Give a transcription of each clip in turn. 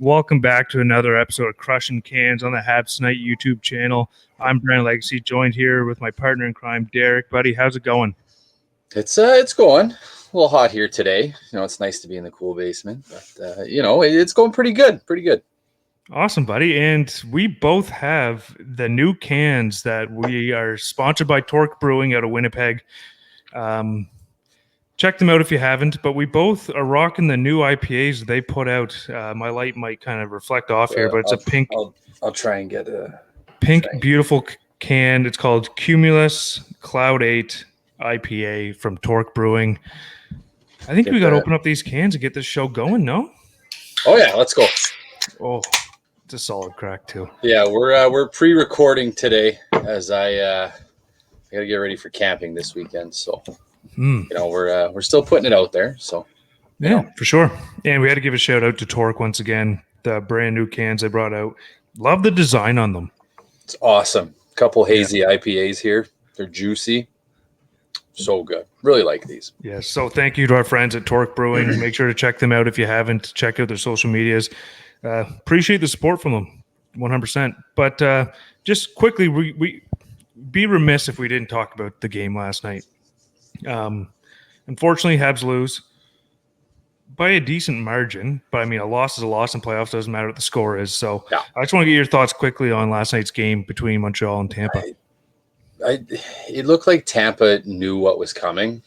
Welcome back to another episode of Crushin Cans on the Habs Tonight YouTube channel. I'm Brandon Legacy, joined here with my partner in crime, Derek. Buddy, how's it going? It's going a little hot here today. It's nice to be in the cool basement, but it's going pretty good. Awesome, buddy. And we both have the new cans that we are sponsored by Torque Brewing out of Winnipeg. Check them out if you haven't, but we both are rocking the new IPAs they put out. My light might kind of reflect off here, but it's a pink. I'll try and get a pink, beautiful can. It's called Cumulus Cloud 8 IPA from Torque Brewing. I think we got to open up these cans and get this show going, no? Oh, yeah, let's go. Oh, it's a solid crack, too. Yeah, we're pre-recording today as I got to get ready for camping this weekend, so... we're still putting it out there. So yeah, for sure. And we had to give a shout out to Torque once again. The brand new cans they brought out. Love the design on them. It's awesome. Couple hazy IPAs here. They're juicy. So good. Really like these. Yes. So thank you to our friends at Torque Brewing. Make sure to check them out if you haven't. Check out their social medias. Appreciate the support from them, 100%. But just quickly, we be remiss if we didn't talk about the game last night. Unfortunately, Habs lose by a decent margin, but I mean, a loss is a loss in playoffs. Doesn't matter what the score is. So yeah. I just want to get your thoughts quickly on last night's game between Montreal and Tampa. It looked like Tampa knew what was coming,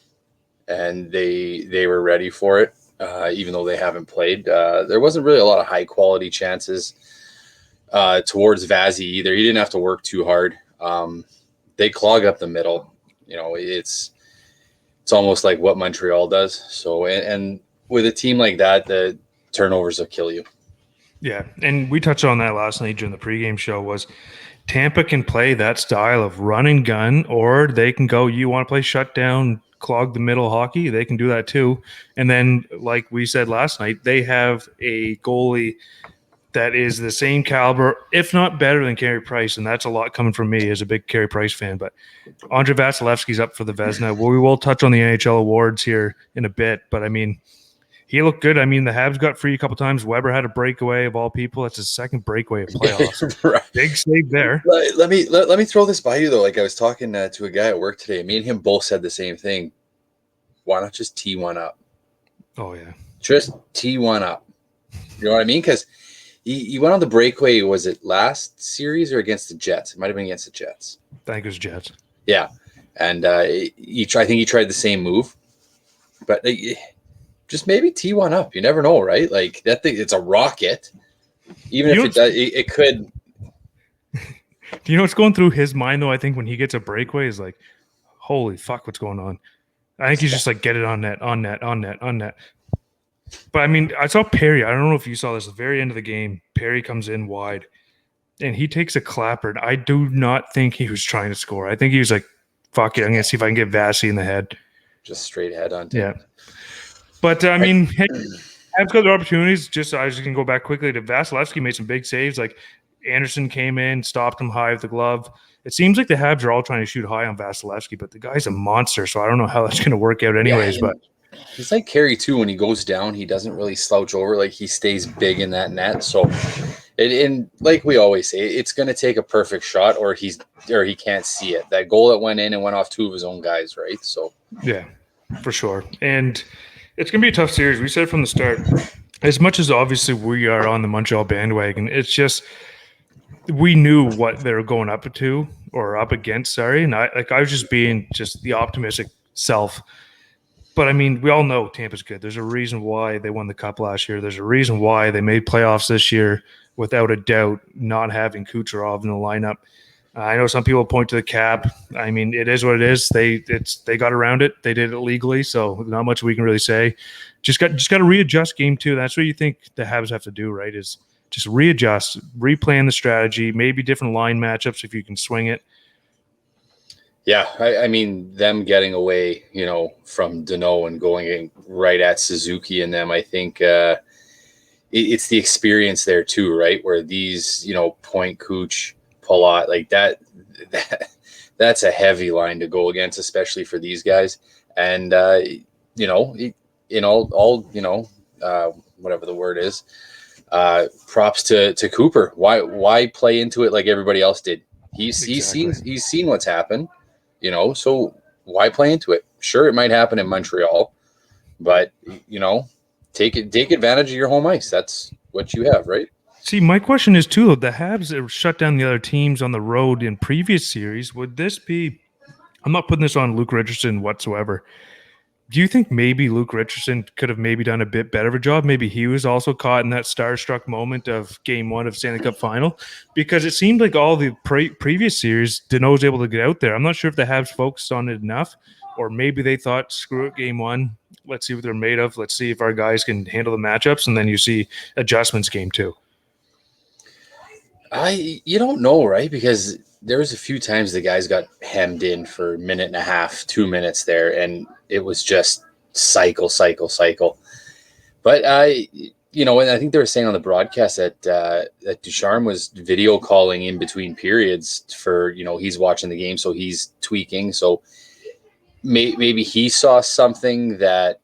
and they were ready for it, even though they haven't played. There wasn't really a lot of high quality chances towards Vazzy either. He didn't have to work too hard. They clog up the middle. It's almost like what Montreal does. So, and with a team like that, the turnovers will kill you. Yeah, and we touched on that last night during the pregame show was Tampa can play that style of run and gun, or they can go, you want to play shutdown, clog the middle hockey, they can do that too. And then, like we said last night, they have a goalie that is the same caliber, if not better than Carey Price, and that's a lot coming from me as a big Carey Price fan. But Andre Vasilevsky's up for the Vezina. Well, we will touch on the NHL awards here in a bit, but I mean, he looked good. I mean, the Habs got free a couple times. Weber had a breakaway of all people. That's his second breakaway of playoffs. Right. Big save there. Let me throw this by you though. Like I was talking to a guy at work today. Me and him both said the same thing. Why not just tee one up? Oh yeah, just tee one up. You know what I mean? Because he went on the breakaway. Was it last series or against the Jets? It might have been against the Jets. I think it was Jets. Yeah, and I think he tried the same move, but just maybe tee one up. You never know, right? Like that thing, it's a rocket. Even if it does, it could. Do you know what's going through his mind though? I think when he gets a breakaway, is like, holy fuck, what's going on? I think he's just like, get it on net. But, I mean, I saw Perry. I don't know if you saw this at the very end of the game. Perry comes in wide, and he takes a clapper. And I do not think he was trying to score. I think he was like, fuck it, I'm going to see if I can get Vassy in the head. Just straight head on. Yeah. But, I mean, Habs got their opportunities. I was going to go back quickly to Vasilevsky made some big saves. Like, Anderson came in, stopped him high with the glove. It seems like the Habs are all trying to shoot high on Vasilevsky, but the guy's a monster, so I don't know how that's going to work out anyways. Yeah, but he's like Carey too. When he goes down, he doesn't really slouch over. Like he stays big in that net. So, and like we always say, it's going to take a perfect shot, or he can't see it. That goal that went in and went off two of his own guys, right? So, yeah, for sure. And it's going to be a tough series. We said from the start, as much as obviously we are on the Montreal bandwagon, it's just we knew what they were going up to or up against. Sorry, and I was just being just the optimistic self. But, I mean, we all know Tampa's good. There's a reason why they won the Cup last year. There's a reason why they made playoffs this year without a doubt, not having Kucherov in the lineup. I know some people point to the cap. I mean, it is what it is. They got around it. They did it legally, so not much we can really say. Just got to readjust game two. That's what you think the Habs have to do, right, is just readjust, replan the strategy, maybe different line matchups if you can swing it. Yeah, I mean, them getting away, from Danault and going right at Suzuki and them, I think it's the experience there too, right? Where these, Point, Cooch, Palat, like that's a heavy line to go against, especially for these guys. And, whatever the word is, props to Cooper. Why play into it like everybody else did? He's seen what's happened, so why play into it? Sure, it might happen in Montreal, but take advantage of your home ice. That's what you have, right? See, my question is too, the Habs have shut down the other teams on the road in previous series. Would this be, I'm not putting this on Luke Richardson whatsoever. Do you think maybe Luke Richardson could have maybe done a bit better of a job? Maybe he was also caught in that starstruck moment of Game 1 of Stanley Cup Final, because it seemed like all the previous series, Danault was able to get out there. I'm not sure if the Habs focused on it enough, or maybe they thought, screw it, Game 1, let's see what they're made of. Let's see if our guys can handle the matchups, and then you see adjustments Game 2. You don't know, right? Because there was a few times the guys got hemmed in for a minute and a half, 2 minutes there, and it was just cycle. But and I think they were saying on the broadcast that Ducharme was video calling in between periods for he's watching the game, so he's tweaking. So maybe he saw something that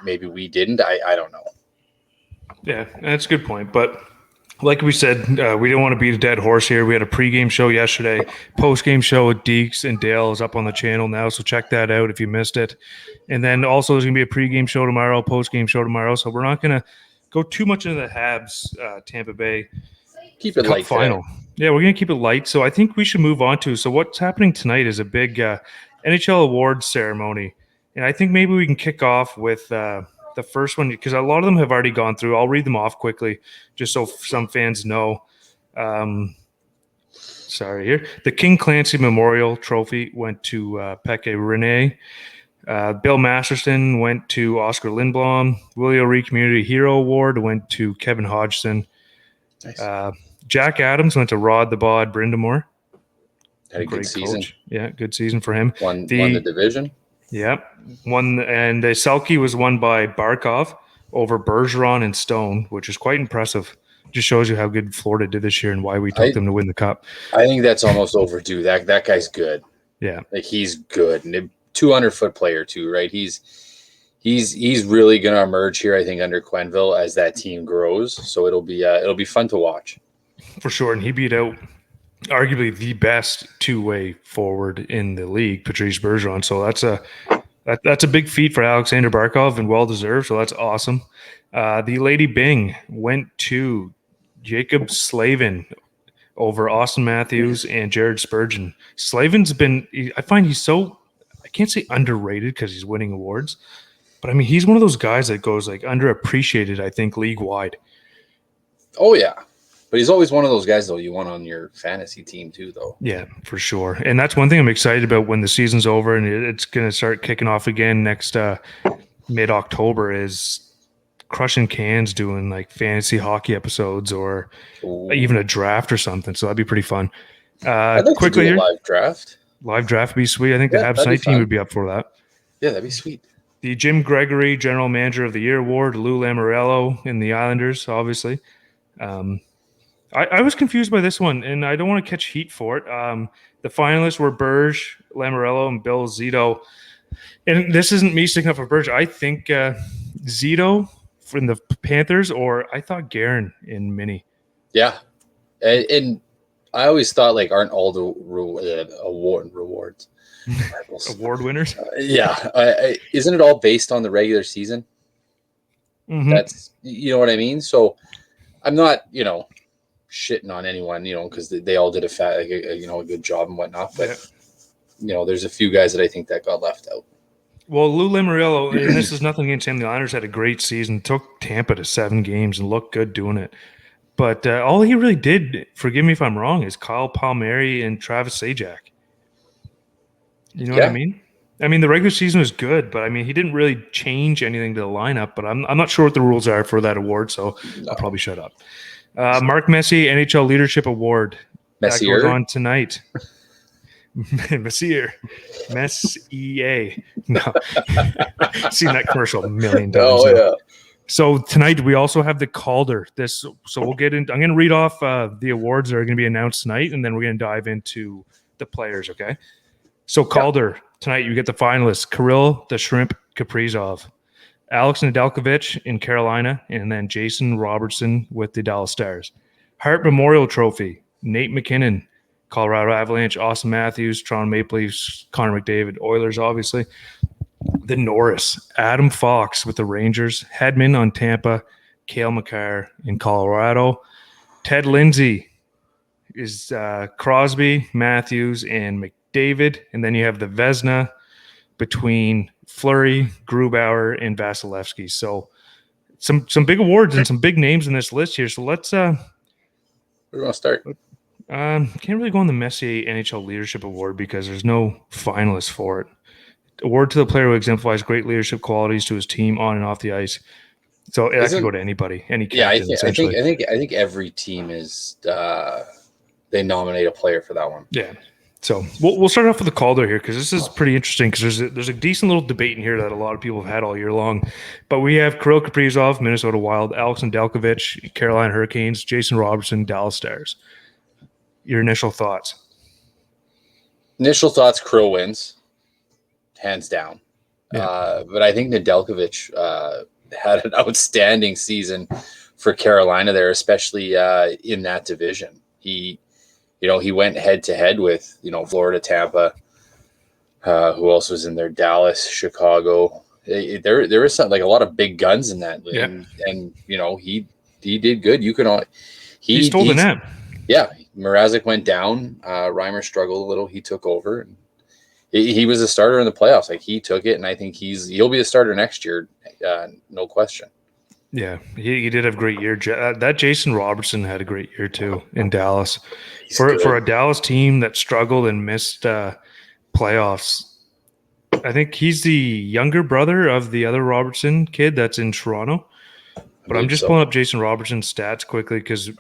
maybe we didn't. I don't know. Yeah, that's a good point, but. Like we said, we don't want to beat a dead horse here. We had a pregame show yesterday. Postgame show with Deeks and Dale is up on the channel now, so check that out if you missed it. And then also there's going to be a pregame show tomorrow, postgame show tomorrow. So we're not going to go too much into the Habs Tampa Bay keep it light final. Yeah, we're going to keep it light. So I think we should move on to. So what's happening tonight is a big NHL awards ceremony, and I think maybe we can kick off with. The first one, because a lot of them have already gone through. I'll read them off quickly, just so some fans know. Sorry here. The King Clancy Memorial Trophy went to Peke Rene. Bill Masterson went to Oscar Lindblom. Willie O'Ree Community Hero Award went to Kevin Hodgson. Nice. Jack Adams went to Rod the Bod Brindamore. Had a good season. Coach. Yeah, good season for him. Won the division. Yeah, and the Selke was won by Barkov over Bergeron and Stone, which is quite impressive. Just shows you how good Florida did this year and why we took them to win the cup. I think that's almost overdue. That guy's good. Yeah, like he's good, and a 200-foot player too, right? He's really going to emerge here, I think, under Quenneville as that team grows. So it'll be fun to watch for sure. And he beat out arguably the best two-way forward in the league, Patrice Bergeron. So that's a big feat for Alexander Barkov and well-deserved. So that's awesome. The Lady Bing went to Jacob Slavin over Austin Matthews and Jared Spurgeon. Slavin's I find he's so, I can't say underrated because he's winning awards, but I mean, he's one of those guys that goes like underappreciated, I think, league-wide. Oh, yeah. But he's always one of those guys, though, you want on your fantasy team, too, though. Yeah, for sure. And that's one thing I'm excited about when the season's over and it's going to start kicking off again next mid-October is Crushin Cans doing like fantasy hockey episodes or even a draft or something. So that'd be pretty fun. I'd like quickly to do a live draft. Live draft would be sweet. I think the Habs night team would be up for that. Yeah, that'd be sweet. The Jim Gregory General Manager of the Year Award, Lou Lamoriello in the Islanders, obviously. I was confused by this one, and I don't want to catch heat for it. The finalists were Berge, Lamoriello, and Bill Zito. And this isn't me sticking up for Berge. I think Zito from the Panthers, or I thought Guerin in Mini. Yeah. And I always thought, like, aren't all the awards award winners? Isn't it all based on the regular season? Mm-hmm. That's, you know what I mean? So I'm not, shitting on anyone, because they all did a good job and whatnot. But, there's a few guys that I think that got left out. Well, Lou Lamoriello, and this is nothing against him. The Islanders had a great season, took Tampa to 7 games and looked good doing it. But all he really did, forgive me if I'm wrong, is Kyle Palmieri and Travis Zajac. You know what I mean? I mean, the regular season was good, but I mean, he didn't really change anything to the lineup. But I'm not sure what the rules are for that award, so I'll probably shut up. Mark Messier NHL Leadership Award. Messier? That goes on tonight. Messier. No. Seen that commercial a million times. Oh, yeah. So tonight we also have the Calder. So we'll get into. I'm going to read off the awards that are going to be announced tonight, and then we're going to dive into the players. Okay. So Calder tonight, you get the finalists: Kirill the Shrimp Kaprizov, Alex Nedeljkovic in Carolina, and then Jason Robertson with the Dallas Stars. Hart Memorial Trophy, Nate McKinnon, Colorado Avalanche, Austin Matthews, Toronto Maple Leafs, Connor McDavid, Oilers, obviously. The Norris, Adam Fox with the Rangers, Hedman on Tampa, Cale Makar in Colorado. Ted Lindsay is Crosby, Matthews, and McDavid. And then you have the Vezina between Fleury, Grubauer, and Vasilevsky. So some big awards and some big names in this list here. So let's Where do you want to start? can't really go on the Messier NHL Leadership Award because there's no finalists for it. Award to the player who exemplifies great leadership qualities to his team on and off the ice. So that could go to anybody, any captain. I think every team is they nominate a player for that one. Yeah. So we'll start off with the Calder here because this is pretty interesting because there's a decent little debate in here that a lot of people have had all year long. But we have Kirill Kaprizov, Minnesota Wild, Alex Nedeljkovic, Carolina Hurricanes, Jason Robertson, Dallas Stars. Your initial thoughts? Initial thoughts: Kirill wins, hands down. Yeah. But I think Nedeljkovic had an outstanding season for Carolina there, especially in that division. He went head to head with, Florida, Tampa, who else was in there? Dallas, Chicago. There was a lot of big guns in that. Yeah. And he did good. He stole the net. Yeah. Mrazek went down. Reimer struggled a little. He took over. And he was a starter in the playoffs. Like, he took it, and I think he'll be a starter next year, no question. Yeah, he did have a great year. That Jason Robertson had a great year too in Dallas. For a Dallas team that struggled and missed playoffs. I think he's the younger brother of the other Robertson kid that's in Toronto. But I'm just pulling up Jason Robertson's stats quickly because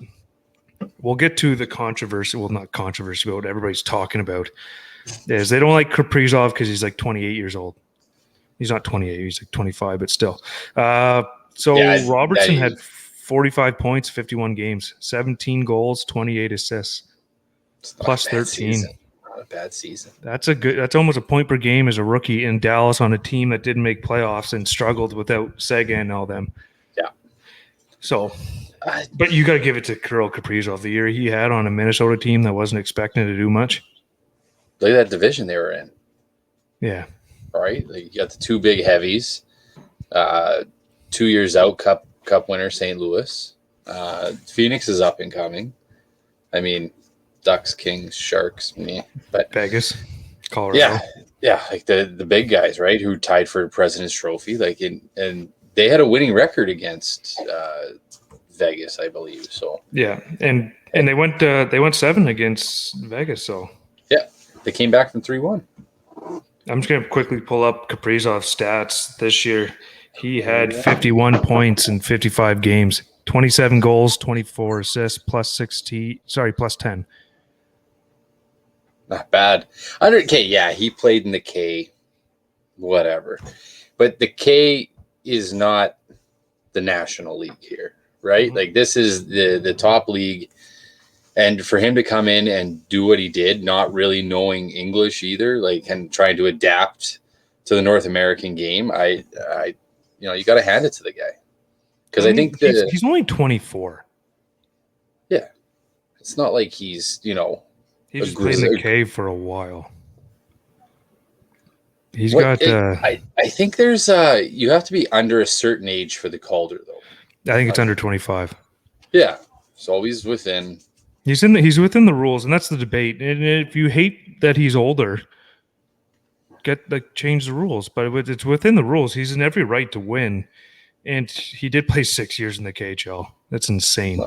we'll get to the controversy. Well, not controversy, but what everybody's talking about is they don't like Kaprizov because he's like 28 years old. He's not 28. He's like 25, but still. Robertson had 45 points, 51 games, 17 goals, 28 assists, plus 13. Not a bad season. That's almost a point per game as a rookie in Dallas on a team that didn't make playoffs and struggled without Sega and all them. Yeah. So, but you got to give it to Kirill Kaprizov. The year he had on a Minnesota team that wasn't expecting to do much. Look at that division they were in. Yeah. All right. You got the two big heavies. 2 years out, Cup winner, St. Louis. Phoenix is up and coming. I mean, Ducks, Kings, Sharks, but Vegas, Colorado. Yeah, like the big guys, right? Who tied for President's Trophy, and they had a winning record against Vegas, I believe. So yeah, and they went 7 against Vegas. So yeah, they came back from 3-1. I'm just gonna quickly pull up Kaprizov's stats this year. He had 51 points in 55 games, 27 goals, 24 assists, plus 10. Not bad. 100K, yeah, he played in the K, whatever. But the K is not the National League here, right? Mm-hmm. Like, this is the top league. And for him to come in and do what he did, not really knowing English either, and trying to adapt to the North American game, you got to hand it to the guy. Because I think he's only 24. Yeah. It's not like he's, He's just played in the K for a while. I think there's you have to be under a certain age for the Calder, though. I think it's under 25. Yeah. So he's within. He's within the rules, and that's the debate. And if you hate that he's older, change the rules. But it's within the rules. He's in every right to win, and he did play 6 years in the KHL. That's insane,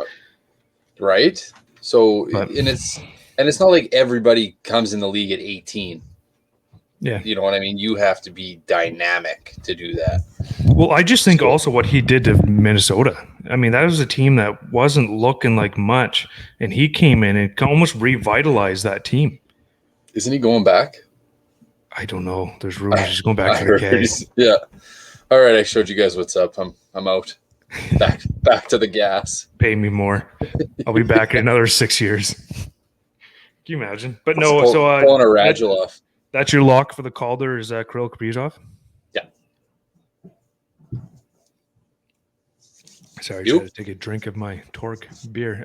right? So and it's not like everybody comes in the league at 18. Yeah, you know what I mean. You have to be dynamic to do that. Well, I just think also what he did to Minnesota. I mean, that was a team that wasn't looking like much, and he came in and almost revitalized that team. Isn't he going back? I don't know. There's rumors he's going back to the K. Yeah. All right, I showed you guys what's up. I'm out. Back to the gas. Pay me more. I'll be back in another 6 years. Can you imagine? But no, pulling a Radulov. That's your lock for the Calder is Kirill Kaprizov? Yeah. Sorry, I just You? had to take a drink of my Torque beer.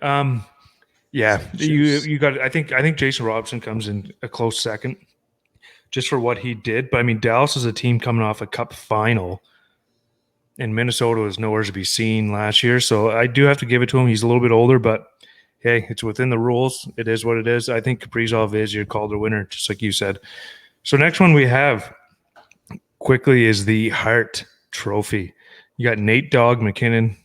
Yeah, Juice. you got. I think Jason Robinson comes in a close second, just for what he did. But I mean, Dallas is a team coming off a Cup final, and Minnesota was nowhere to be seen last year. So I do have to give it to him. He's a little bit older, but hey, it's within the rules. It is what it is. I think Kaprizov is your Calder winner, just like you said. So next one we have quickly is the Hart Trophy. You got Nate Dogg McKinnon,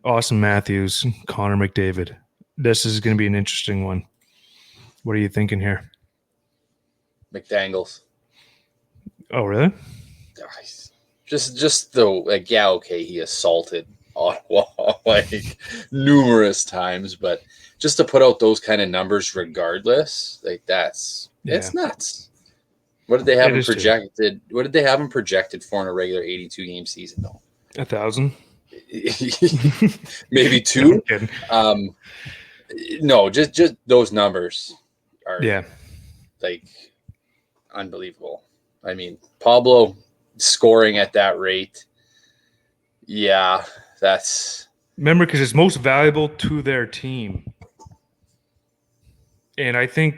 Austin Matthews, Connor McDavid. This is going to be an interesting one. What are you thinking here? McDangles. Oh, really? Guys, just the like, yeah, okay, he assaulted Ottawa like numerous times, but just to put out those kind of numbers, regardless, like it's nuts. What did they have him projected? What did they have him projected for in a regular 82 game season? Though 1,000, maybe 2. No, just those numbers are like unbelievable. I mean, Pablo scoring at that rate. Yeah, that's. Remember, because it's most valuable to their team. And I think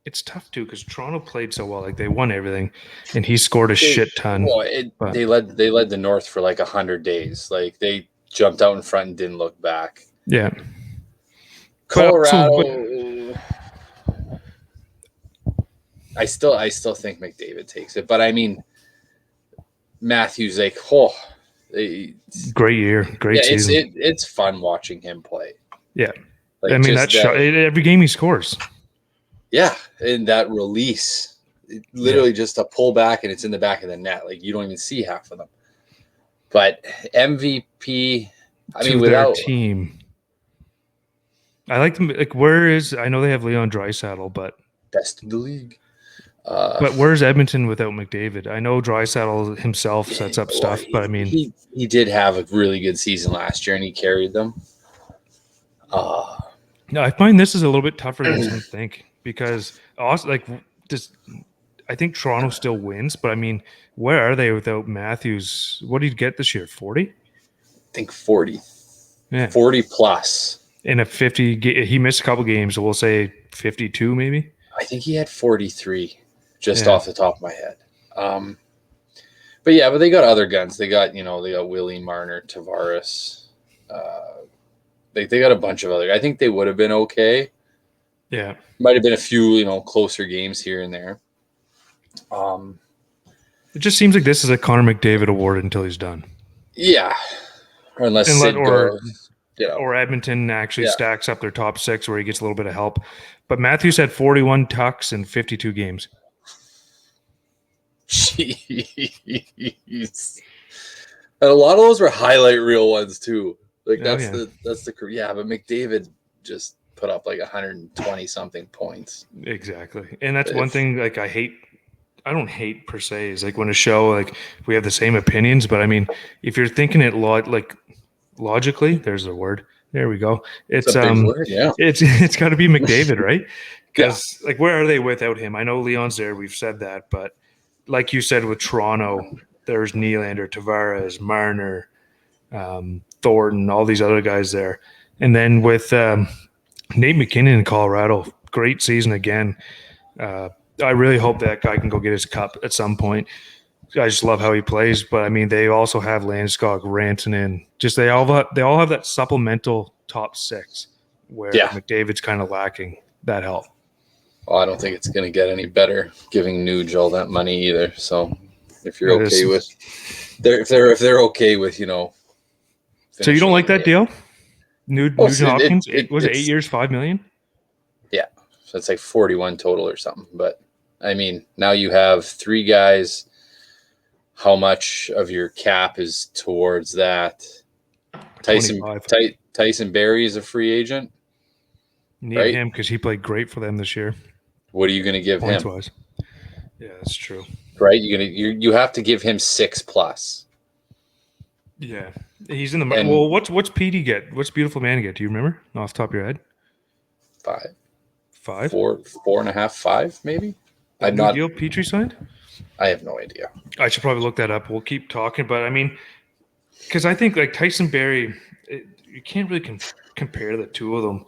it's tough, too, because Toronto played so well. Like, they won everything, and he scored a shit ton. Well, they led the North for like 100 days. Like, they jumped out in front and didn't look back. Yeah. Colorado. I still think McDavid takes it, but I mean, Matthews, like, great year, great season. It's fun watching him play. Yeah, like, I mean that every game he scores. Yeah, and that release, literally just a pull back, and it's in the back of the net. Like, you don't even see half of them. But MVP, I mean, without their team, I like them. Like, where is? I know they have Leon Draisaitl, but best in the league. But where's Edmonton without McDavid? I know Draisaitl himself sets up stuff, but I mean, he did have a really good season last year, and he carried them. No, I find this is a little bit tougher than some think, because also, like, I think Toronto still wins, but I mean, where are they without Matthews? What did he get this year? 40? I think 40. Yeah, 40 plus. In a 50, he missed a couple games, so we'll say 52 maybe. I think he had 43. Just off the top of my head. But they got other guns. They got Willie Marner, Tavares. They got a bunch of other. I think they would have been okay. Yeah. Might have been a few, closer games here and there. It just seems like this is a Connor McDavid award until he's done. Yeah. Unless Sid goes, or Edmonton actually stacks up their top 6 where he gets a little bit of help. But Matthews had 41 tucks in 52 games. Jeez. And a lot of those were highlight reel ones too. Like but McDavid just put up like 120 something points. Exactly. And that's one thing like I don't hate per se, is like when a show, like, we have the same opinions, but I mean, if you're thinking it logically, there's the word. There we go. It's a big word, yeah. It's got to be McDavid, right? Because like, where are they without him? I know Leon's there. We've said that, but like you said with Toronto, there's Nylander, Tavares, Marner, Thornton, all these other guys there, and then with Nate McKinnon in Colorado, great season again. I really hope that guy can go get his cup at some point. I just love how he plays, but I mean, they also have Landeskog, Rantanen. Just they all have that supplemental top 6 where McDavid's kind of lacking that help. Well, I don't think it's going to get any better giving Nuge all that money either. So if you're if they're okay with so you don't like that deal, Nuge Hopkins? It was 8 years, $5 million. Yeah, so it's like 41 total or something. But I mean, now you have 3 guys. How much of your cap is towards that? Tyson Barrie is a free agent. Need him because he played great for them this year. What are you going to give him? Wise. Yeah, that's true. Right, you have to give him 6+. Yeah, he's in the. Well, what's PD get? What's Beautiful Man get? Do you remember off the top of your head? 5. 5. 4.5, 5 maybe. I'm not. Deal Petrie signed? I have no idea. I should probably look that up. We'll keep talking, but I mean, because I think like Tyson Barrie, you can't really compare the two of them.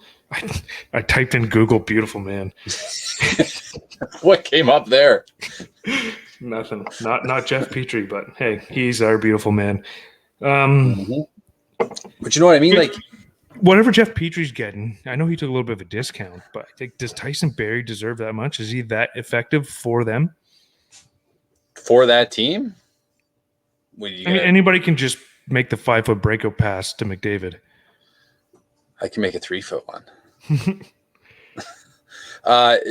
I typed in Google beautiful man. What came up there? Nothing. Not Jeff Petrie, but hey, he's our beautiful man. Mm-hmm. But you know what I mean? Like whatever Jeff Petrie's getting, I know he took a little bit of a discount, but I think does Tyson Barrie deserve that much? Is he that effective for them? For that team? I mean, anybody can just make the 5-foot breakout pass to McDavid. I can make a 3-foot one.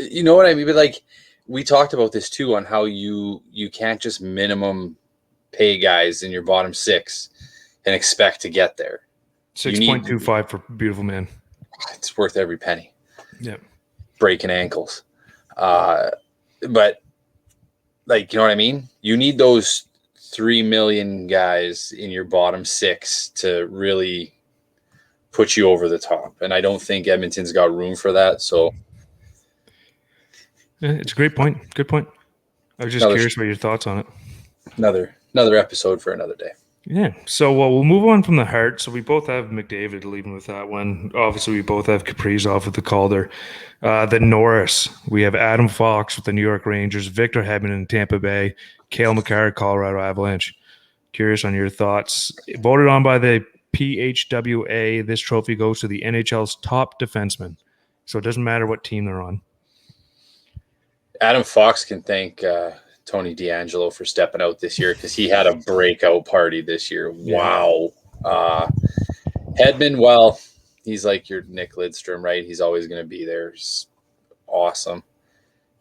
You know what I mean? But like we talked about this too on how you can't just minimum pay guys in your bottom 6 and expect to get there. 6.25 for beautiful man. It's worth every penny. Yeah. Breaking ankles. But like, you know what I mean? You need those 3 million guys in your bottom 6 to really put you over the top. And I don't think Edmonton's got room for that. So yeah, it's a great point. Good point. I was just curious about your thoughts on it. Another episode for another day. Yeah. So we'll move on from the Hart. So we both have McDavid leaving with that one. Obviously, we both have Kaprizov with the Calder. The Norris. We have Adam Fox with the New York Rangers, Victor Hedman in Tampa Bay, Cale Makar, Colorado Avalanche. Curious on your thoughts. Voted on by the PHWA, this trophy goes to the NHL's top defenseman. So it doesn't matter what team they're on. Adam Fox can thank Tony DeAngelo for stepping out this year because he had a breakout party this year. Wow. Hedman, well, he's like your Nick Lidstrom, right? He's always going to be there. He's awesome.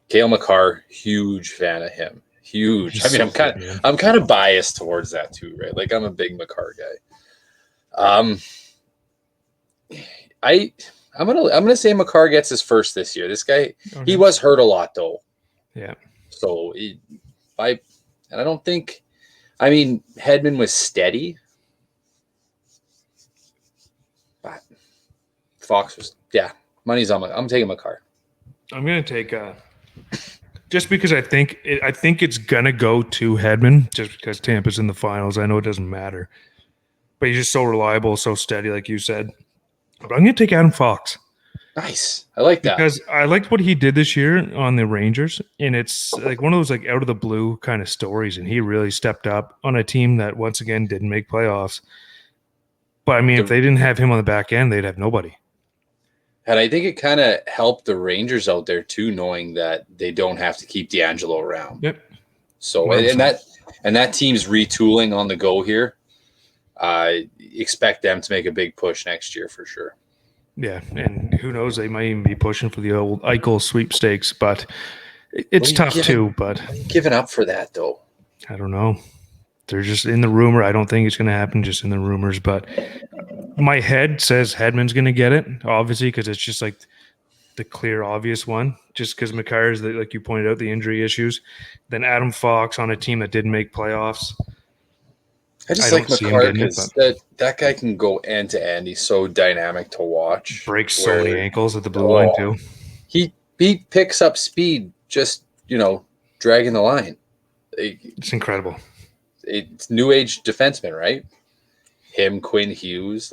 Cale Makar, huge fan of him. Huge. I mean, I'm kind of biased towards that too, right? Like I'm a big Makar guy. I'm gonna say Makar gets his first this year. This guy, he was hurt a lot though. Yeah. So I don't think. I mean, Hedman was steady, but Fox was. Yeah, money's on. I'm taking Makar. I'm gonna take just because I think it's gonna go to Hedman just because Tampa's in the finals. I know it doesn't matter, but he's just so reliable, so steady, like you said. But I'm gonna take Adam Fox. Nice. I like that. Because I liked what he did this year on the Rangers, and it's like one of those like out of the blue kind of stories, and he really stepped up on a team that once again didn't make playoffs. But I mean, if they didn't have him on the back end, they'd have nobody. And I think it kind of helped the Rangers out there too, knowing that they don't have to keep DeAngelo around. Yep. So and that team's retooling on the go here. I expect them to make a big push next year for sure. Yeah, and who knows? They might even be pushing for the old Eichel sweepstakes, but it's tough too. But giving up for that though, I don't know. They're just in the rumor. I don't think it's going to happen. Just in the rumors, but my head says Hedman's going to get it, obviously, because it's just like the clear, obvious one. Just because Makar is, like you pointed out, the injury issues. Then Adam Fox on a team that didn't make playoffs. I just like Makar because that guy can go end to end. He's so dynamic to watch. Breaks so many ankles at the blue line too. He picks up speed just, dragging the line. It's incredible. It's new age defenseman, right? Him, Quinn Hughes,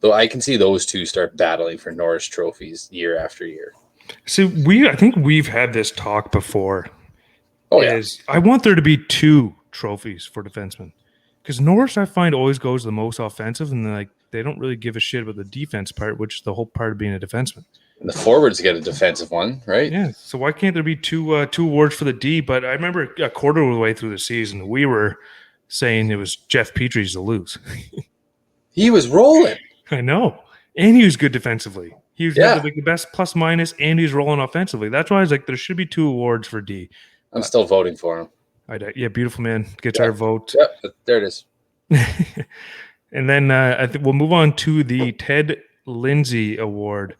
though I can see those two start battling for Norris trophies year after year. See, I think we've had this talk before. Oh yeah. I want there to be 2 trophies for defensemen. Because Norris, I find, always goes the most offensive, and they don't really give a shit about the defense part, which is the whole part of being a defenseman. And the forwards get a defensive one, right? Yeah. So why can't there be two awards for the D? But I remember a quarter of the way through the season, we were saying it was Jeff Petrie's to lose. He was rolling. I know, and he was good defensively. He was the best plus minus, and he was rolling offensively. That's why I was like, there should be 2 awards for D. I'm still voting for him. Yeah, beautiful man gets our vote. Yep, there it is. And then I think we'll move on to the Ted Lindsay Award,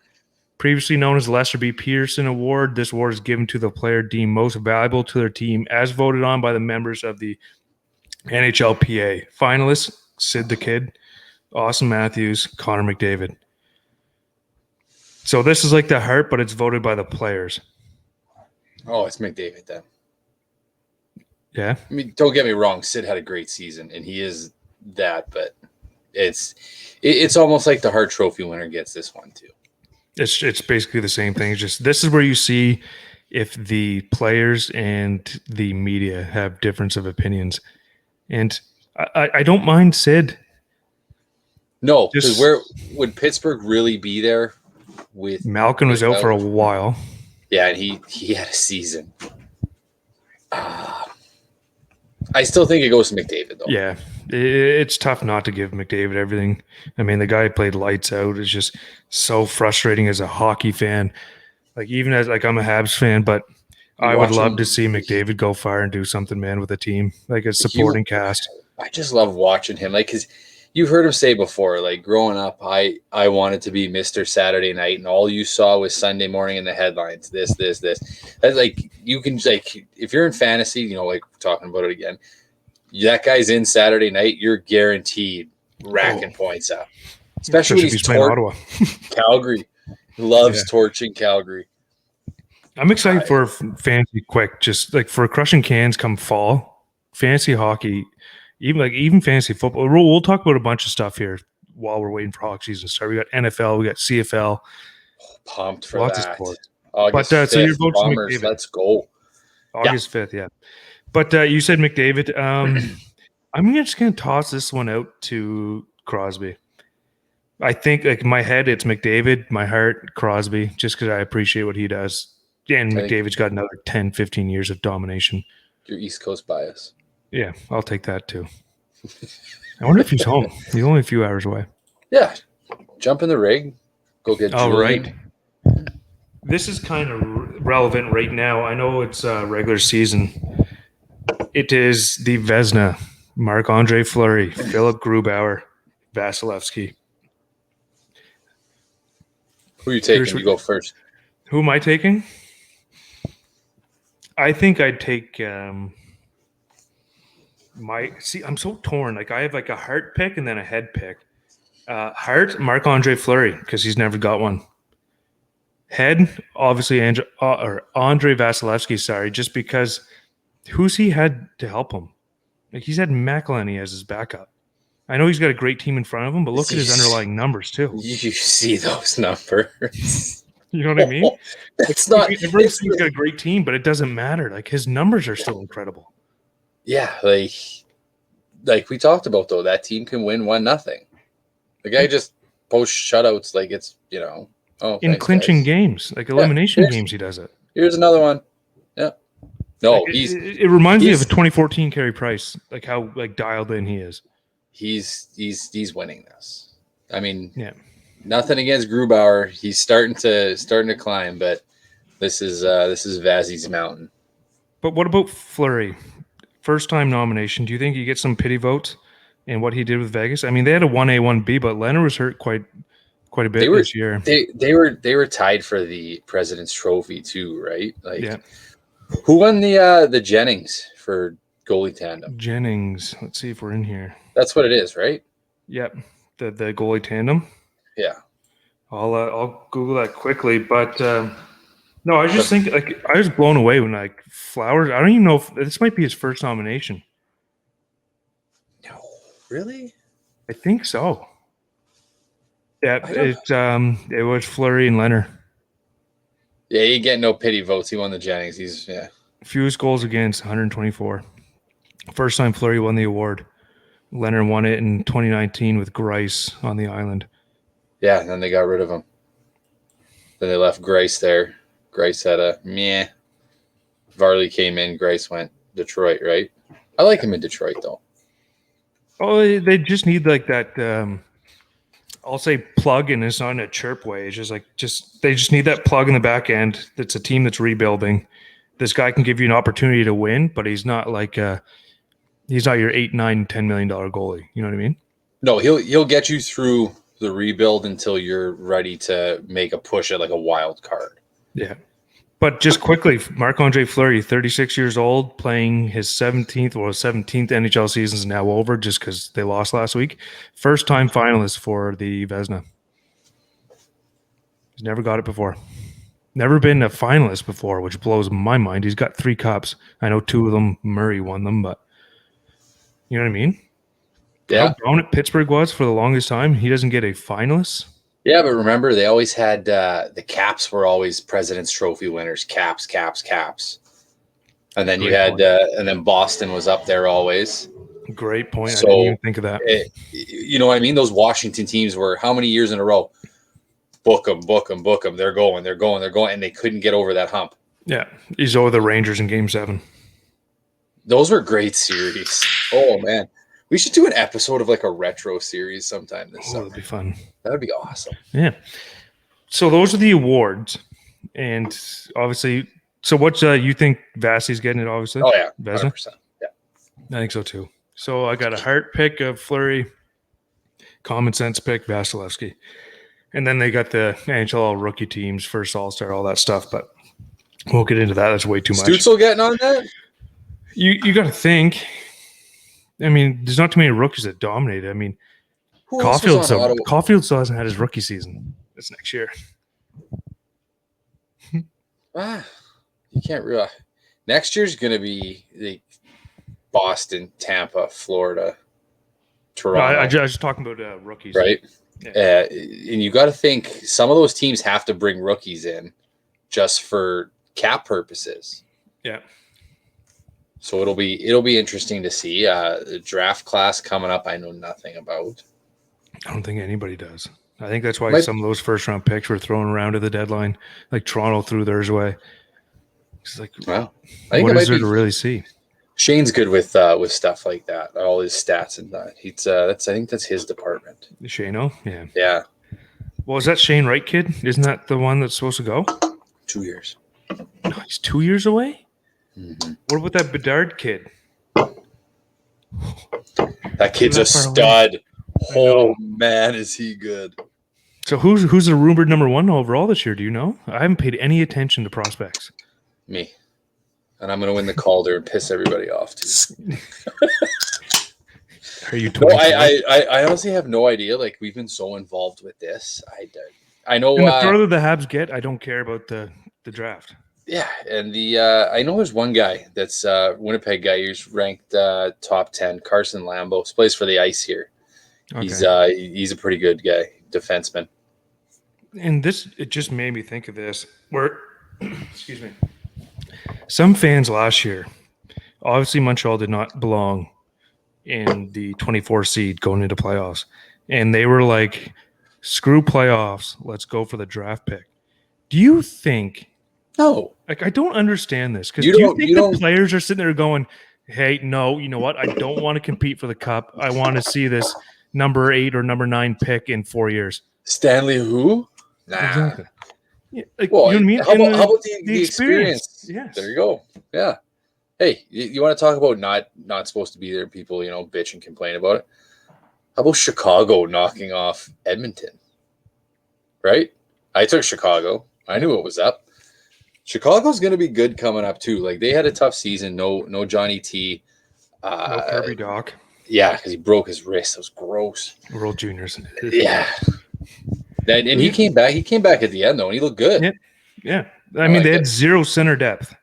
previously known as Lester B. Peterson Award. This award is given to the player deemed most valuable to their team, as voted on by the members of the NHLPA. Finalists: Sid the Kid, Austin Matthews, Connor McDavid. So this is like the Hart, but it's voted by the players. Oh, it's McDavid then. Yeah. I mean, don't get me wrong. Sid had a great season, and he is that, but it's almost like the Hart Trophy winner gets this one too. It's basically the same thing. It's just this is where you see if the players and the media have difference of opinions. And I don't mind Sid. No, because Just where would Pittsburgh really be there with Malkin was out for a while. Yeah, and he had a season. I still think it goes to McDavid, though. Yeah, it's tough not to give McDavid everything. I mean, the guy played lights out. It's just so frustrating as a hockey fan. Like even as like I'm a Habs fan, but I would love to see McDavid go far and do something, man, with a team like a supporting cast. I just love watching him, like because you've heard him say before, like growing up, I wanted to be Mr. Saturday Night, and all you saw was Sunday morning in the headlines. This. That's like you can like if you're in fantasy, you know, like talking about it again. That guy's in Saturday Night, you're guaranteed racking points up. Especially when he's playing Ottawa. Calgary. Loves torching Calgary. I'm excited for fantasy quick, just like for Crushin cans come fall. Fantasy hockey, even fantasy football. We'll talk about a bunch of stuff here while we're waiting for hockey season to start. We got NFL, we got CFL. Pumped for lots that. Of sports. August 5th, so your vote's McDavid. Let's go. August 5th, yeah. But you said McDavid. I'm just going to toss this one out to Crosby. I think, like, my head, it's McDavid. My heart, Crosby, just because I appreciate what he does. And McDavid's got another 10, 15 years of domination. Your East Coast bias. Yeah, I'll take that, too. I wonder if he's home. He's only a few hours away. Yeah. Jump in the rig. Go get Julian. Right. This is kind of relevant right now. I know it's regular season. It is the Vezina, Marc-Andre Fleury, Philip Grubauer, Vasilevsky. Who are you taking? You go first. Who am I taking? I think I'd take I'm so torn. Like I have like a heart pick and then a head pick. Heart, Marc-Andre Fleury, because he's never got one. Head, obviously Andre Vasilevsky, sorry, just because who's he had to help him? Like he's had McElhinney as his backup. I know he's got a great team in front of him, but look at his underlying numbers too. You see those numbers. You know what I mean? It's not. Everybody's got a great team, but it doesn't matter. Like his numbers are still incredible. Yeah, like we talked about though, that team can win 1-0. The guy just posts shutouts like it's in clinching games, like elimination games. He does it. Here's another one. Yeah. No, like it reminds me of a 2014 Carey Price, like how dialed in he is. He's winning this. I mean, yeah. Nothing against Grubauer. He's starting to climb, but this is Vazzy's mountain. But what about Fleury? First time nomination. Do you think he gets some pity votes in what he did with Vegas? I mean, they had a 1A, 1B, but Leonard was hurt quite a bit this year. They were tied for the President's Trophy too, right? Like, yeah. Who won the Jennings for goalie tandem? Jennings. Let's see if we're in here. That's what it is, right? Yep. The goalie tandem. Yeah. I'll Google that quickly, but no, I just think I was blown away when Flowers. I don't even know if this might be his first nomination. No, really? I think so. Yeah, it was Fleury and Leonard. Yeah, he get no pity votes. He won the Jennings. Fewest goals against, 124. First time Fleury won the award. Leonard won it in 2019 with Grice on the island. Yeah, and then they got rid of him. Then they left Grice there. Grice had a meh. Varley came in. Grice went Detroit, right? I like him in Detroit, though. Oh, they just need that, I'll say plug, and it's not in a chirp way. It's just they just need that plug in the back end. That's a team that's rebuilding. This guy can give you an opportunity to win, but he's not he's not your $8, $9, $10 million goalie. You know what I mean? No, he'll get you through the rebuild until you're ready to make a push at a wild card. Yeah. But just quickly, Marc-Andre Fleury, 36 years old, playing his 17th NHL season is now over just because they lost last week. First time finalist for the Vezina. He's never got it before. Never been a finalist before, which blows my mind. He's got 3 cups. I know 2 of them, Murray won them, but you know what I mean? how dominant Pittsburgh was for the longest time. He doesn't get a finalist. Yeah, but remember, they always had the Caps were always President's Trophy winners. Caps. And then you had, and then Boston was up there always. Great point. So, I didn't even think of that. You know what I mean? Those Washington teams were how many years in a row? Book them. They're going, and they couldn't get over that hump. Yeah, he's over the Rangers in Game 7. Those were great series. Oh man, we should do an episode of like a retro series sometime this summer. That'd be fun. That would be awesome. Yeah. So those are the awards, and obviously, so what you think Vasi's getting it? Obviously. Oh yeah, Vezina? 100%. Yeah, I think so too. So I got a Hart pick of Fleury, common sense pick Vasilevsky, and then they got the NHL rookie teams, first All-Star, all that stuff. But we'll get into that. That's way too much. Stützle getting on that? You got to think. I mean, there's not too many rookies that dominate. I mean, Caulfield still hasn't had his rookie season. It's next year. You can't realize next year's going to be the Boston, Tampa, Florida, Toronto. No, I was just talking about rookies, right? Yeah. And you got to think some of those teams have to bring rookies in just for cap purposes. Yeah. So it'll be interesting to see. The draft class coming up, I know nothing about. I don't think anybody does. I think that's why some of those first round picks were thrown around at the deadline. Like Toronto threw theirs away. It's like, well, I think what is there to really see? Shane's good with stuff like that, all his stats and that. He's I think that's his department. Shane-O? Yeah. Yeah. Well, is that Shane Wright kid? Isn't that the one that's supposed to go? 2 years. No, he's 2 years away? Mm-hmm. What about that Bedard kid? That kid's a stud. Oh man, is he good? So who's the rumored number 1 overall this year? Do you know? I haven't paid any attention to prospects. Me. And I'm going to win the Calder and piss everybody off too. Are you? No, I honestly have no idea. Like we've been so involved with this. I know. And the further the Habs get, I don't care about the draft. Yeah, and I know there's one guy that's Winnipeg guy who's ranked top 10. Carson Lambos plays for the Ice here. Okay. He's a pretty good guy, defenseman. And it just made me think of this. Where, excuse me, some fans last year, obviously Montreal did not belong in the 24 seed going into playoffs, and they were like, "Screw playoffs, let's go for the draft pick." Do you think? No, like I don't understand this because do you think the players are sitting there going, "Hey, no, you know what? I don't want to compete for the cup. I want to see this number 8 or number 9 pick in 4 years." Stanley, who? Nah. Exactly. Yeah, like, well, you know what I mean? How about the experience? Yes. There you go. Yeah. Hey, you want to talk about not supposed to be there? People, bitch and complain about it. How about Chicago knocking off Edmonton? Right? I took Chicago. I knew it was up. Chicago's going to be good coming up too. Like they had a tough season. No Johnny T. No Kirby Doc. Yeah, because he broke his wrist. That was gross. World Juniors. Yeah. And he came back. He came back at the end though, and he looked good. Yeah. I mean, they had zero center depth,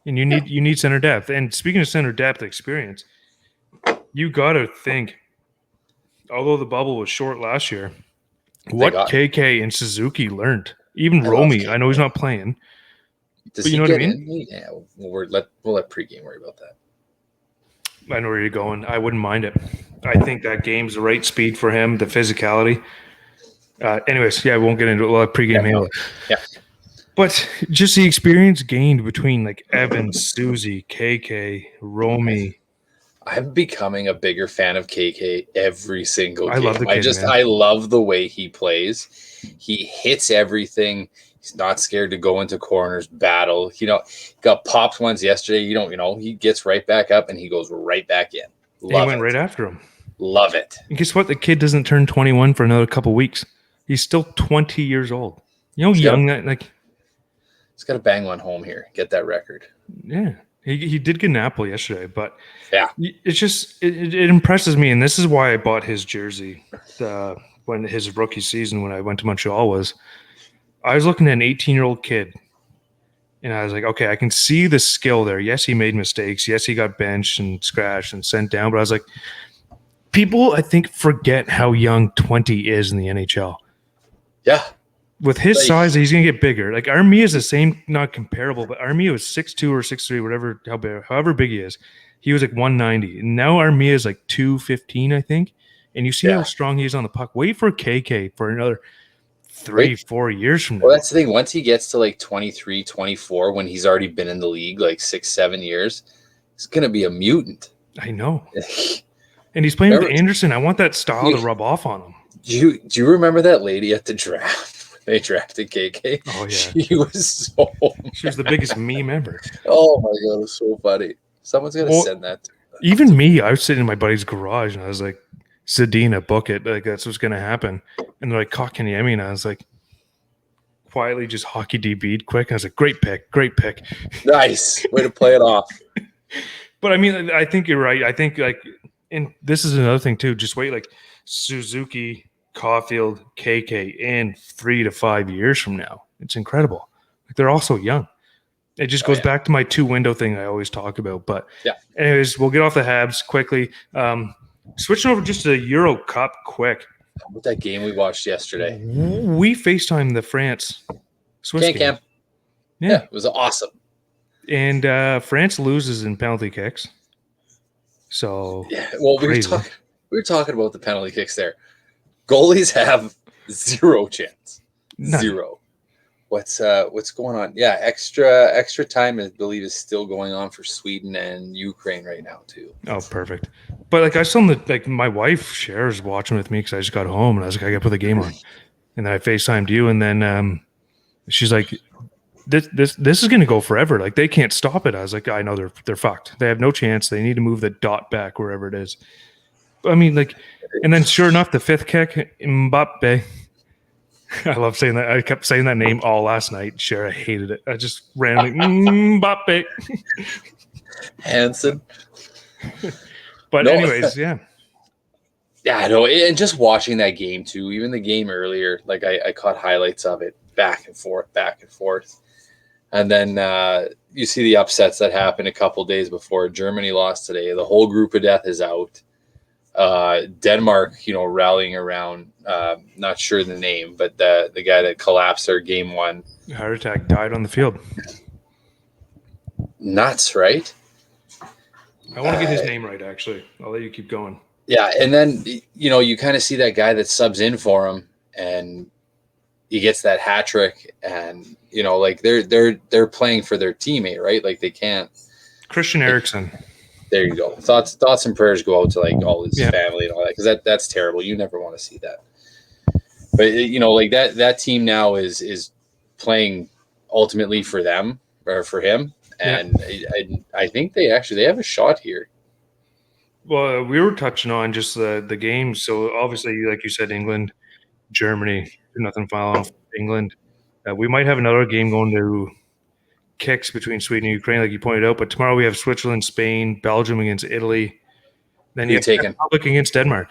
and you need center depth. And speaking of center depth experience, you got to think. Although the bubble was short last year, what KK and Suzuki learned, even Romy. I know he's not playing. Does he know what I mean? Yeah, we'll let pregame worry about that. I know where you're going. I wouldn't mind it. I think that game's the right speed for him, the physicality. Anyways, yeah, we won't get into it. We'll have pregame handle. Yeah. But just the experience gained between like Evan, Susie, KK, Romy. I'm becoming a bigger fan of KK every single game. I love the kid, man. I love the way he plays. He hits everything. He's not scared to go into corners, battle. Got popped once yesterday. He gets right back up and he goes right back in. He went right after him. Love it. And guess what? The kid doesn't turn 21 for another couple weeks. He's still 20 years old. He's got to bang one home here. Get that record. Yeah. He did get an apple yesterday, but yeah, it's just it impresses me, and this is why I bought his jersey when his rookie season when I went to Montreal was. I was looking at an 18-year-old kid, and I was like, okay, I can see the skill there. Yes, he made mistakes. Yes, he got benched and scratched and sent down, but I was like, people, I think, forget how young 20 is in the NHL. Yeah. With his size, he's going to get bigger. Like Armia is the same, not comparable, but Armia was 6'2" or 6'3", whatever, however big he is. He was like 190. And now Armia is like 215, I think. And you see how strong he is on the puck. Wait for KK for another 3-4 years from now. Well, that's the thing. Once he gets to like 23, 24, when he's already been in the league like 6-7 years, he's going to be a mutant. I know. And he's playing with Anderson. I want that style to rub off on him. Do you remember that lady at the draft? They drafted KK. Oh, yeah. She was she was the biggest meme ever. Oh, my God. It's so funny. Someone's going to send that to her. Even me, I was sitting in my buddy's garage, and I was like, Zadina, book it. Like, that's what's going to happen. And they're like, Kotkaniemi. And I was like, quietly just hockey DB'd quick. And I was like, great pick. Nice. Way to play it off. But, I mean, I think you're right. I think, like, and this is another thing, too. Just wait, like, Suzuki – Caulfield, KK in 3 to 5 years from now. It's incredible. Like they're all so young. It just goes back to my 2-window thing I always talk about. But anyways, we'll get off the Habs quickly. Switching over just to the Euro Cup quick. How about that game we watched yesterday? We FaceTimed the France Swiss game. Yeah, it was awesome. And France loses in penalty kicks. So well, we were talking about the penalty kicks there. Goalies have zero chance. None. Zero. What's going on? Yeah, extra time I believe is still going on for Sweden and Ukraine right now too. Oh, perfect. But like I saw like my wife shares watching with me because I just got home and I was like, I got to put the game on, and then I FaceTimed you, and then she's like, this is going to go forever. Like they can't stop it. I was like, I know they're fucked. They have no chance. They need to move the dot back wherever it is. I mean, like, and then sure enough, the 5th kick, Mbappe. I love saying that. I kept saying that name all last night. Sure, I hated it. I just randomly, Mbappe. Hansen. But anyways, yeah. Yeah, I know. And just watching that game too, even the game earlier, like I caught highlights of it back and forth. And then you see the upsets that happened a couple days before. Germany lost today. The whole group of death is out. Denmark, rallying around, not sure the name, but the guy that collapsed their game 1. Heart attack, died on the field. Nuts, right? I want to get his name right, actually. I'll let you keep going. Yeah, and then, you kind of see that guy that subs in for him, and he gets that hat trick, and, like they're playing for their teammate, right? Like they can't. Christian Eriksen. There you go. Thoughts and prayers go out to like all his family and all that, because that's terrible. You never want to see that. But like that team now is playing ultimately for them or for him, and I think they have a shot here. Well, we were touching on just the games. So obviously, like you said, England, Germany, 2-0 final off England. We might have another game going to kicks between Sweden and Ukraine, like you pointed out. But tomorrow we have Switzerland, Spain, Belgium against Italy. Then you have the Republic against Denmark.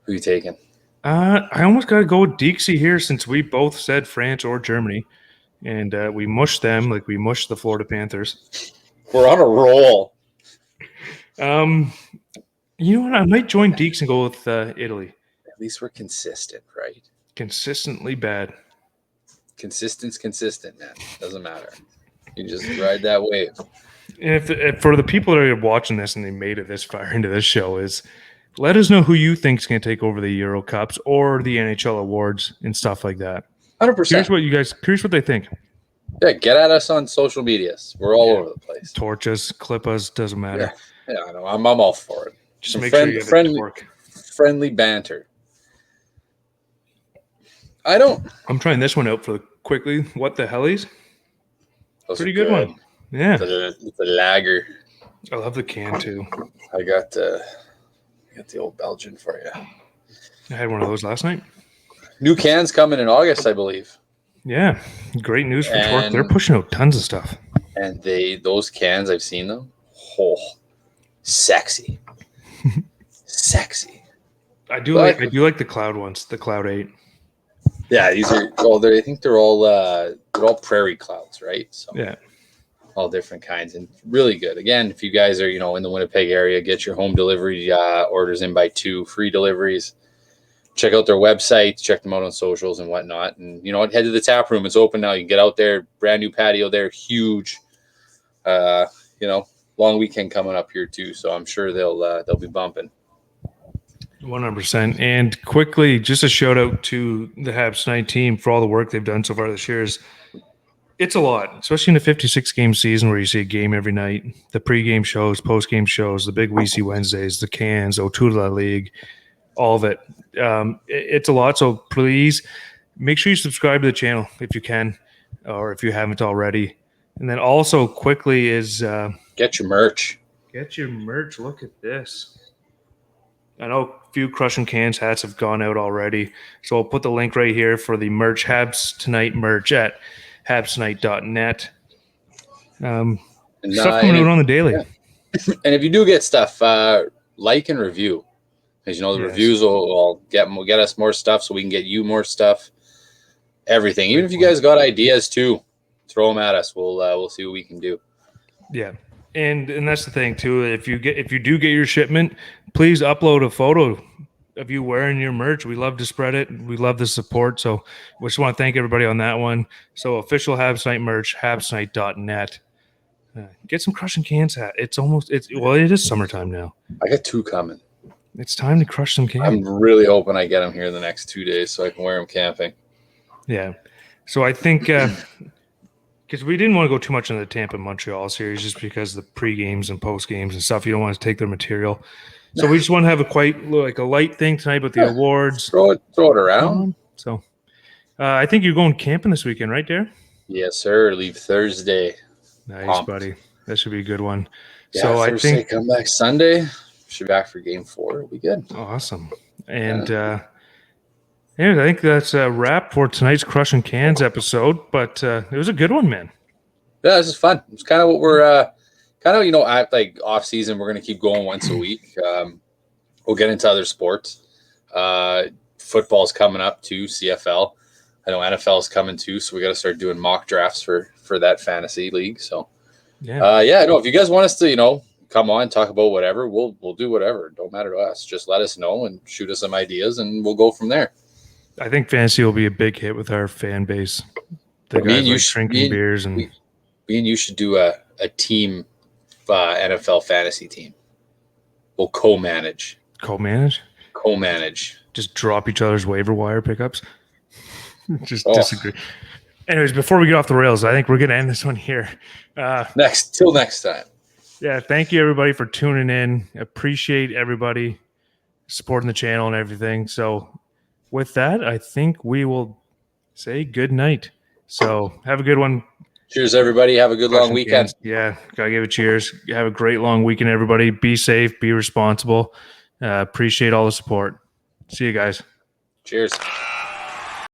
Who you taking? I almost got to go with Dixie here since we both said France or Germany. And we mushed them like we mushed the Florida Panthers. We're on a roll. You know what? I might join Deeks and go with Italy. At least we're consistent, right? Consistently bad. Consistent, man. Doesn't matter. You just ride that wave. And if for the people that are watching this and they made it this far into this show, is let us know who you think is going to take over the Euro Cups or the NHL awards and stuff like that. 100%. Curious what they think. Yeah, get at us on social medias. We're all over the place. Torch us, clip us, doesn't matter. Yeah, I know. I'm all for it. Just make sure you have friendly banter. I'm trying this one out for quickly. What the hellies? Pretty good one. Yeah. It's a lager. I love the can too. I got the old Belgian for you. I had one of those last night. New cans coming in August, I believe. Yeah. Great news for Torque. They're pushing out tons of stuff. And those cans, I've seen them. Oh, sexy. Sexy. I do like the Cloud ones, the Cloud 8. Yeah, these are I think they're all Prairie Clouds, right? So yeah. all different kinds, and really good. Again, if you guys are, in the Winnipeg area, get your home delivery orders in by 2, free deliveries. Check out their website, check them out on socials and whatnot. And, head to the tap room. It's open now. You can get out there, brand new patio there, huge, long weekend coming up here too. So I'm sure they'll be bumping. 100%. And quickly, just a shout out to the Habs tonight team for all the work they've done so far this year. It's a lot, especially in a 56-game season where you see a game every night. The pregame shows, postgame shows, the big Weezy Wednesdays, the cans, O2 La League, all of it. It's a lot. So please make sure you subscribe to the channel if you can, or if you haven't already. And then also quickly is get your merch. Get your merch. Look at this. I know a few Crushin Cans hats have gone out already. So I'll put the link right here for the merch, Habs Tonight merch at habstonight.net. Stuff coming out on the daily. Yeah. And if you do get stuff, like and review. Because, the reviews will get us more stuff so we can get you more stuff. Everything. Even if you guys got ideas too, throw them at us. We'll see what we can do. Yeah. And that's the thing too. If you do get your shipment, please upload a photo of you wearing your merch. We love to spread it. We love the support. So we just want to thank everybody on that one. So official Habs Night merch, habstonight.net. Get some Crushin Cans hat. It is summertime now. I got 2 coming. It's time to crush some cans. I'm really hoping I get them here in the next 2 days so I can wear them camping. Yeah. So I think because we didn't want to go too much into the Tampa Montreal series just because the pre-games and post-games and stuff, you don't want to take their material. So we just want to have a light thing tonight with the awards. Throw it around. So I think you're going camping this weekend, right, Darren? Yes, sir. Leave Thursday. Nice, pumped. Buddy. That should be a good one. Yeah, so Thursday, I think come back Sunday. Should be back for game 4. It'll be good. Awesome. And I think that's a wrap for tonight's Crushin Cans episode. But it was a good one, man. Yeah, this is fun. It's kind of what we're at off season. We're gonna keep going once a week. We'll get into other sports. Football's coming up too. CFL. I know NFL's coming too. So we got to start doing mock drafts for that fantasy league. So if you guys want us to come on, talk about whatever, we'll do whatever. Don't matter to us. Just let us know and shoot us some ideas, and we'll go from there. I think fantasy will be a big hit with our fan base. The guys drinking beers and me and you should do a team NFL fantasy team. We'll co-manage. Just drop each other's waiver wire pickups. Disagree. Anyways, before we get off the rails, I think we're going to end this one here. Till next time. Yeah, thank you everybody for tuning in. Appreciate everybody supporting the channel and everything. So with that, I think we will say good night. So have a good one. Cheers, everybody. Have a good long weekend. Yeah, gotta give it cheers. Have a great long weekend, everybody. Be safe, be responsible. Appreciate all the support. See you guys. Cheers.